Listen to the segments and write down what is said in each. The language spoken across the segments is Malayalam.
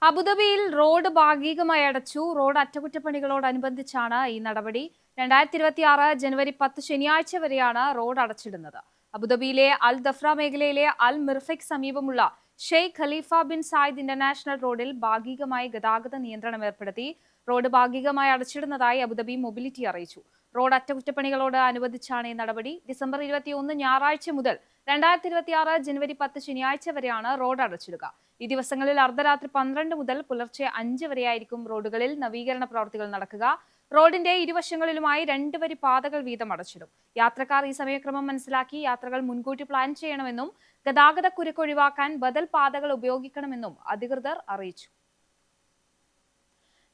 അബുദാബിയിൽ റോഡ് ഭാഗികമായി അടച്ചു. റോഡ് അറ്റകുറ്റപ്പണികളോടനുബന്ധിച്ചാണ് ഈ നടപടി. 2026 ജനുവരി 10 ശനിയാഴ്ച വരെയാണ് റോഡ് അടച്ചിടുന്നത്. അബുദാബിയിലെ അൽ ദഫ്ര മേഖലയിലെ അൽ മിർഫയ്ക്ക് സമീപമുള്ള Sheikh Khalifa bin Zayed international റോഡിൽ ഭാഗികമായി ഗതാഗത നിയന്ത്രണം ഏർപ്പെടുത്തി. റോഡ് ഭാഗികമായി അടച്ചിടുന്നതായി അബുദാബി മൊബിലിറ്റി അറിയിച്ചു. റോഡ് അറ്റകുറ്റപ്പണികളോട് അനുബന്ധിച്ചാണ് ഈ നടപടി. ഡിസംബർ 21 ഞായറാഴ്ച മുതൽ 2026 ജനുവരി 10 ശനിയാഴ്ച വരെയാണ് റോഡ് അടച്ചിടുക. ഈ ദിവസങ്ങളിൽ അർദ്ധരാത്രി 12 മുതൽ പുലർച്ചെ 5 വരെയായിരിക്കും റോഡുകളിൽ നവീകരണ പ്രവർത്തികൾ നടക്കുക. റോഡിന്റെ ഇരുവശങ്ങളിലുമായി 2 വരി പാതകൾ വീതം അടച്ചിടും. യാത്രക്കാർ ഈ സമയക്രമം മനസ്സിലാക്കി യാത്രകൾ മുൻകൂട്ടി പ്ലാൻ ചെയ്യണമെന്നും ഗതാഗത കുരുക്ക് ഒഴിവാക്കാൻ ബദൽ പാതകൾ ഉപയോഗിക്കണമെന്നും അധികൃതർ അറിയിച്ചു.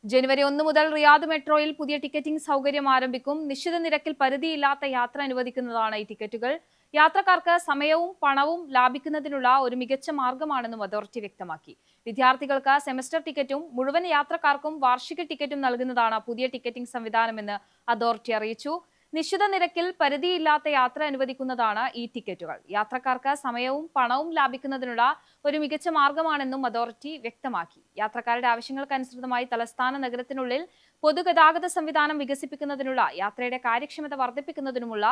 ജനുവരി 1 മുതൽ റിയാദ് മെട്രോയിൽ പുതിയ ടിക്കറ്റിംഗ് സൗകര്യം ആരംഭിക്കും. നിശ്ചിത നിരക്കിൽ പരിധിയില്ലാത്ത യാത്ര അനുവദിക്കുന്നതാണ് ഈ ടിക്കറ്റുകൾ. യാത്രക്കാർക്ക് സമയവും പണവും ലാഭിക്കുന്നതിനുള്ള ഒരു മികച്ച മാർഗമാണെന്നും അതോറിറ്റി വ്യക്തമാക്കി. വിദ്യാർത്ഥികൾക്ക് സെമസ്റ്റർ ടിക്കറ്റും മുഴുവൻ യാത്രക്കാർക്കും വാർഷിക ടിക്കറ്റും നൽകുന്നതാണ് പുതിയ ടിക്കറ്റിംഗ് സംവിധാനമെന്ന് അതോറിറ്റി അറിയിച്ചു. നിശ്ചിത നിരക്കിൽ പരിധിയില്ലാത്ത യാത്ര അനുവദിക്കുന്നതാണ് ഈ ടിക്കറ്റുകൾ. യാത്രക്കാർക്ക് സമയവും പണവും ലാഭിക്കുന്നതിനുള്ള ഒരു മികച്ച മാർഗമാണെന്നും അതോറിറ്റി വ്യക്തമാക്കി. യാത്രക്കാരുടെ ആവശ്യങ്ങൾക്കനുസൃതമായി തലസ്ഥാന നഗരത്തിനുള്ളിൽ പൊതുഗതാഗത സംവിധാനം വികസിപ്പിക്കുന്നതിനുള്ള യാത്രയുടെ കാര്യക്ഷമത വർദ്ധിപ്പിക്കുന്നതിനുമുള്ള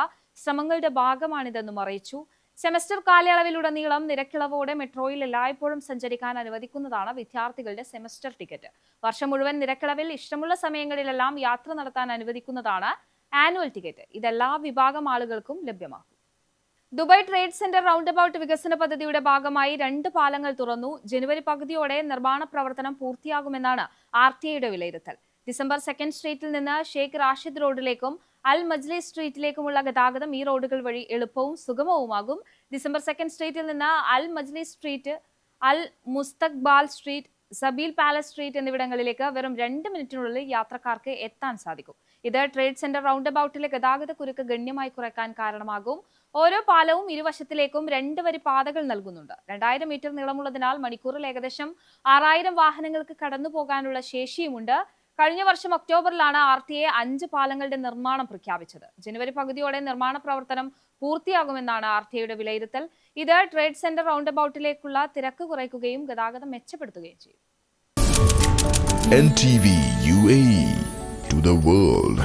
ശ്രമങ്ങളുടെ ഭാഗമാണിതെന്നും അറിയിച്ചു. സെമസ്റ്റർ കാലയളവിലുടനീളം നിരക്കിളവോടെ മെട്രോയിൽ എല്ലായ്പ്പോഴും സഞ്ചരിക്കാൻ അനുവദിക്കുന്നതാണ് വിദ്യാർത്ഥികളുടെ സെമസ്റ്റർ ടിക്കറ്റ്. വർഷം മുഴുവൻ നിരക്കിളവിൽ ഇഷ്ടമുള്ള സമയങ്ങളിലെല്ലാം യാത്ര നടത്താൻ അനുവദിക്കുന്നതാണ് ആനുവൽ ടിക്കറ്റ്. ഇതെല്ലാ വിഭാഗം ആളുകൾക്കും ലഭ്യമാക്കും. Dubai trade centre round about വികസന പദ്ധതിയുടെ ഭാഗമായി 2 പാലങ്ങൾ തുറന്നു. ജനുവരി പകുതിയോടെ നിർമ്മാണ പ്രവർത്തനം പൂർത്തിയാകുമെന്നാണ് RTIയുടെ വിലയിരുത്തൽ. ഡിസംബർ 2nd സ്ട്രീറ്റിൽ നിന്ന് ഷെയ്ഖ് റാഷിദ് റോഡിലേക്കും അൽ മജ്ലിസ് സ്ട്രീറ്റിലേക്കുമുള്ള ഗതാഗതം ഈ റോഡുകൾ വഴി എളുപ്പവും സുഗമവുമാകും. ഡിസംബർ 2nd സ്ട്രീറ്റിൽ നിന്ന് അൽ മജ്ലിസ് സ്ട്രീറ്റ്, അൽ മുസ്തഖ്ബാൽ സ്ട്രീറ്റ്, സബീൽ പാലസ് സ്ട്രീറ്റ് എന്നിവിടങ്ങളിലേക്ക് വെറും 2 മിനിറ്റിനുള്ളിൽ യാത്രക്കാർക്ക് എത്താൻ സാധിക്കും. ഇത് ട്രേഡ് സെന്റർ റൗണ്ട് അബൌട്ടിലെ ഗതാഗത കുരുക്ക് ഗണ്യമായി കുറയ്ക്കാൻ കാരണമാകും. ഓരോ പാലവും ഇരുവശത്തിലേക്കും 2 വരി പാതകൾ നൽകുന്നുണ്ട്. 2000 മീറ്റർ നീളമുള്ളതിനാൽ മണിക്കൂറിൽ ഏകദേശം 6000 വാഹനങ്ങൾക്ക് കടന്നു പോകാനുള്ള ശേഷിയുമുണ്ട്. കഴിഞ്ഞ വർഷം ഒക്ടോബറിലാണ് RTA 5 പാലങ്ങളുടെ നിർമ്മാണം പ്രഖ്യാപിച്ചത്. ജനുവരി പകുതിയോടെ നിർമ്മാണ പ്രവർത്തനം പൂർത്തിയാകുമെന്നാണ് RTIയുടെ വിലയിരുത്തൽ. ഇത് ട്രേഡ് സെന്റർ റൗണ്ട് അബൌട്ടിലേക്കുള്ള തിരക്ക് കുറയ്ക്കുകയും ഗതാഗതം മെച്ചപ്പെടുത്തുകയും ചെയ്യും. NTV UAE to the world.